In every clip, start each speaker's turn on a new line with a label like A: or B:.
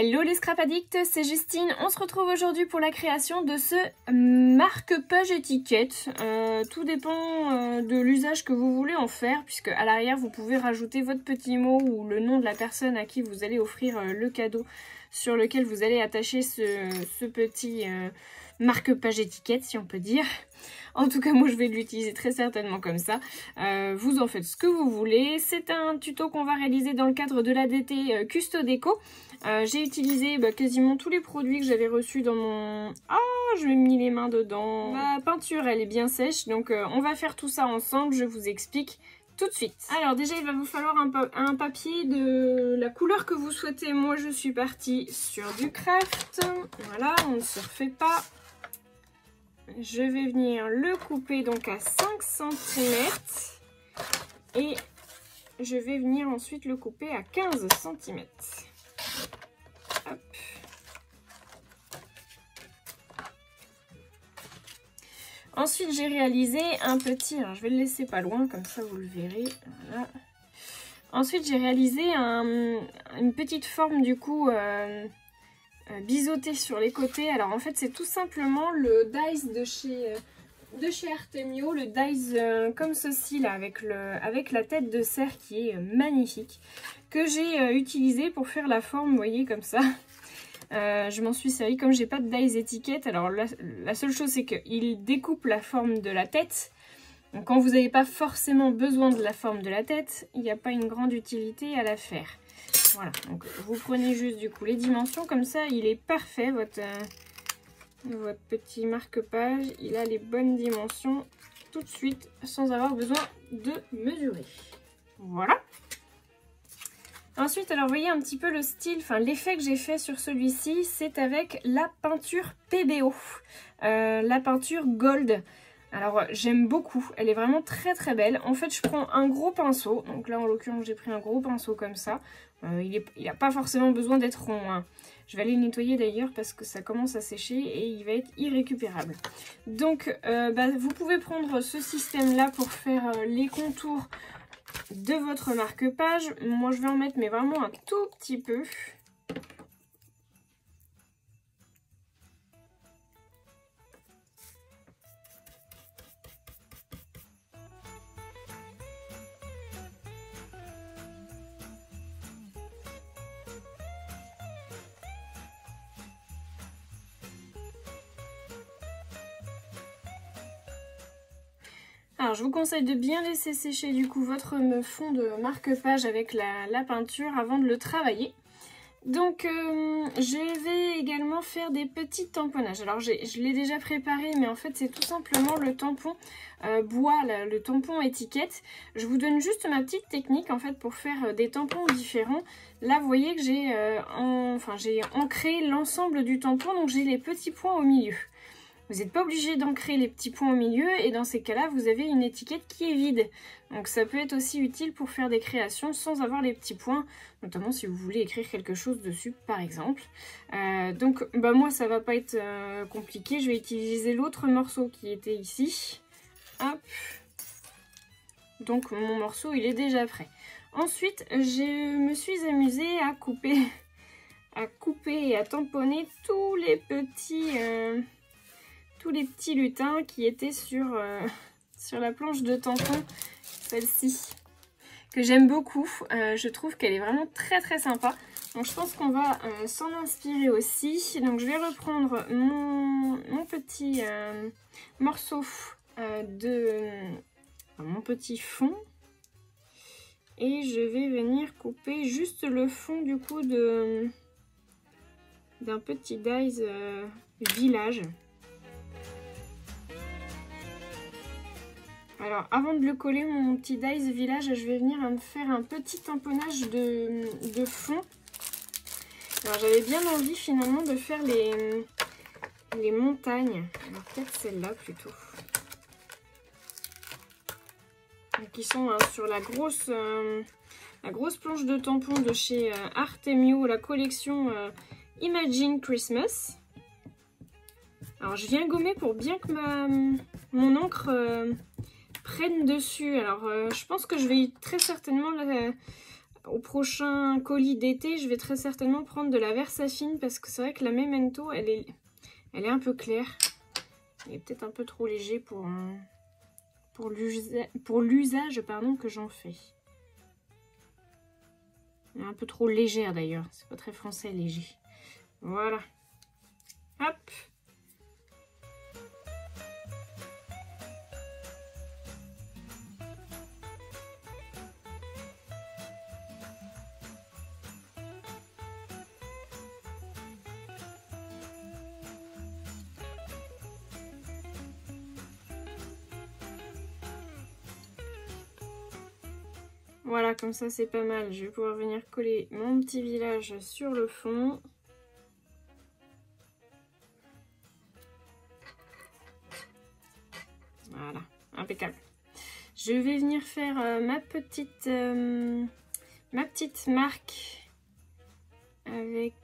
A: Hello les scrap addicts, c'est Justine. On se retrouve aujourd'hui pour la création de ce marque-page étiquette. Tout dépend de l'usage que vous voulez en faire, puisque à l'arrière vous pouvez rajouter votre petit mot ou le nom de la personne à qui vous allez offrir le cadeau sur lequel vous allez attacher ce petit marque-page étiquette, si on peut dire. En tout cas, moi je vais l'utiliser très certainement comme ça. Vous en faites ce que vous voulez. C'est un tuto qu'on va réaliser dans le cadre de l'ADT Custo Déco. J'ai utilisé quasiment tous les produits que j'avais reçus dans mon... Oh, je m'ai mis les mains dedans. Ma peinture, elle est bien sèche, donc on va faire tout ça ensemble. Je vous explique tout de suite. Alors déjà, il va vous falloir un papier de la couleur que vous souhaitez. Moi, je suis partie sur du craft. Voilà, on ne se refait pas. Je vais venir le couper donc à 5 cm et je vais venir ensuite le couper à 15 cm. Hop. Ensuite, j'ai réalisé un petit... Alors, je vais le laisser pas loin, comme ça vous le verrez. Voilà. Ensuite, j'ai réalisé une petite forme du coup... biseauté sur les côtés. Alors en fait c'est tout simplement le dies de chez Artemio, le dies comme ceci là avec la tête de cerf qui est magnifique, que j'ai utilisé pour faire la forme, vous voyez, comme ça. Je m'en suis servi, comme j'ai pas de dies étiquette, alors la seule chose c'est qu'il découpe la forme de la tête. Donc quand vous n'avez pas forcément besoin de la forme de la tête, il n'y a pas une grande utilité à la faire. Voilà, donc vous prenez juste du coup les dimensions, comme ça il est parfait, votre petit marque-page, il a les bonnes dimensions tout de suite sans avoir besoin de mesurer. Voilà. Ensuite, alors vous voyez un petit peu le style, enfin l'effet que j'ai fait sur celui-ci, c'est avec la peinture PBO, la peinture Gold. Alors j'aime beaucoup, elle est vraiment très très belle. En fait je prends un gros pinceau, donc là en l'occurrence j'ai pris un gros pinceau comme ça. Il n'a pas forcément besoin d'être rond, hein. Je vais aller le nettoyer d'ailleurs parce que ça commence à sécher et il va être irrécupérable. Donc vous pouvez prendre ce système là pour faire les contours de votre marque-page. Moi je vais en mettre mais vraiment un tout petit peu. Alors je vous conseille de bien laisser sécher du coup votre fond de marque-page avec la peinture avant de le travailler. Donc je vais également faire des petits tamponnages. Alors je l'ai déjà préparé, mais en fait c'est tout simplement le tampon bois, le tampon étiquette. Je vous donne juste ma petite technique en fait pour faire des tampons différents. Là vous voyez que j'ai ancré l'ensemble du tampon, donc j'ai les petits points au milieu. Vous n'êtes pas obligé d'ancrer les petits points au milieu et dans ces cas-là, vous avez une étiquette qui est vide. Donc ça peut être aussi utile pour faire des créations sans avoir les petits points, notamment si vous voulez écrire quelque chose dessus par exemple. Donc moi ça va pas être compliqué, je vais utiliser l'autre morceau qui était ici. Hop. Donc mon morceau il est déjà prêt. Ensuite je me suis amusée à couper et à tamponner tous les petits lutins qui étaient sur la planche de tampon, celle-ci, que j'aime beaucoup. Je trouve qu'elle est vraiment très très sympa. Donc je pense qu'on va s'en inspirer aussi. Donc je vais reprendre mon petit morceau mon petit fond. Et je vais venir couper juste le fond du coup d'un petit dies village. Alors avant de le coller mon petit dies village, je vais venir me faire un petit tamponnage de fond. Alors j'avais bien envie finalement de faire les montagnes. Alors peut-être celle-là plutôt. Donc ils sont sur la grosse planche de tampon de chez Artemio, la collection Imagine Christmas. Alors je viens gommer pour bien que mon encre prenne dessus. Alors je pense que je vais très certainement au prochain colis d'été, je vais très certainement prendre de la Versafine parce que c'est vrai que la Memento, elle est un peu claire. Elle est peut-être un peu trop léger pour l'usage que j'en fais. Elle est un peu trop légère d'ailleurs, c'est pas très français léger. Voilà. Hop. Voilà, comme ça c'est pas mal. Je vais pouvoir venir coller mon petit village sur le fond. Voilà, impeccable. Je vais venir faire ma petite marque avec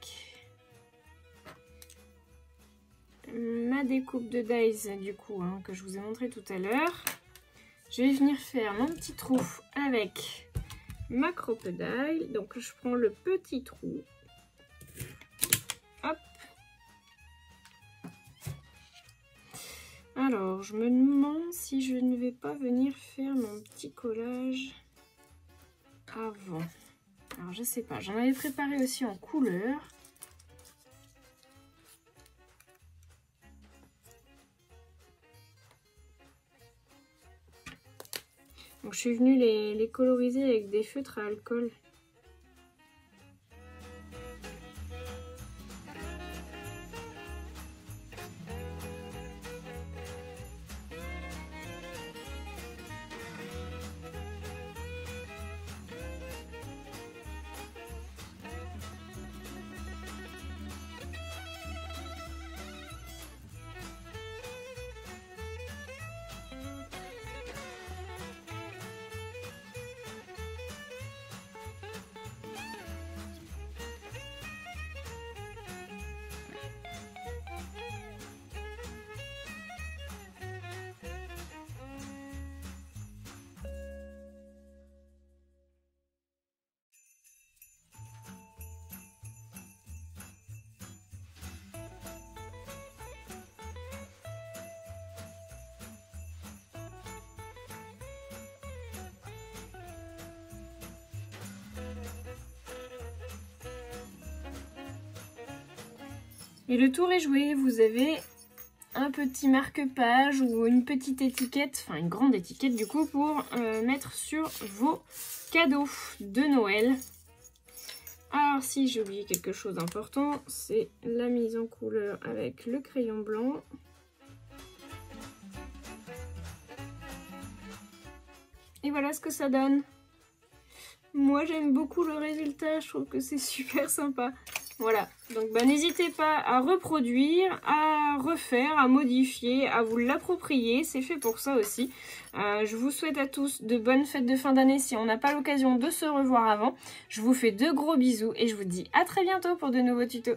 A: ma découpe de dies du coup que je vous ai montré tout à l'heure. Je vais venir faire mon petit trou avec ma crocodile. Donc je prends le petit trou. Hop. Alors je me demande si je ne vais pas venir faire mon petit collage avant. Alors je sais pas, j'en avais préparé aussi en couleur. Donc je suis venue les coloriser avec des feutres à alcool. Et le tour est joué, vous avez un petit marque-page ou une petite étiquette, enfin une grande étiquette du coup, pour mettre sur vos cadeaux de Noël. Alors si j'ai oublié quelque chose d'important, c'est la mise en couleur avec le crayon blanc. Et voilà ce que ça donne. Moi j'aime beaucoup le résultat, je trouve que c'est super sympa. Voilà, donc n'hésitez pas à reproduire, à refaire, à modifier, à vous l'approprier, c'est fait pour ça aussi. Je vous souhaite à tous de bonnes fêtes de fin d'année si on n'a pas l'occasion de se revoir avant. Je vous fais de gros bisous et je vous dis à très bientôt pour de nouveaux tutos.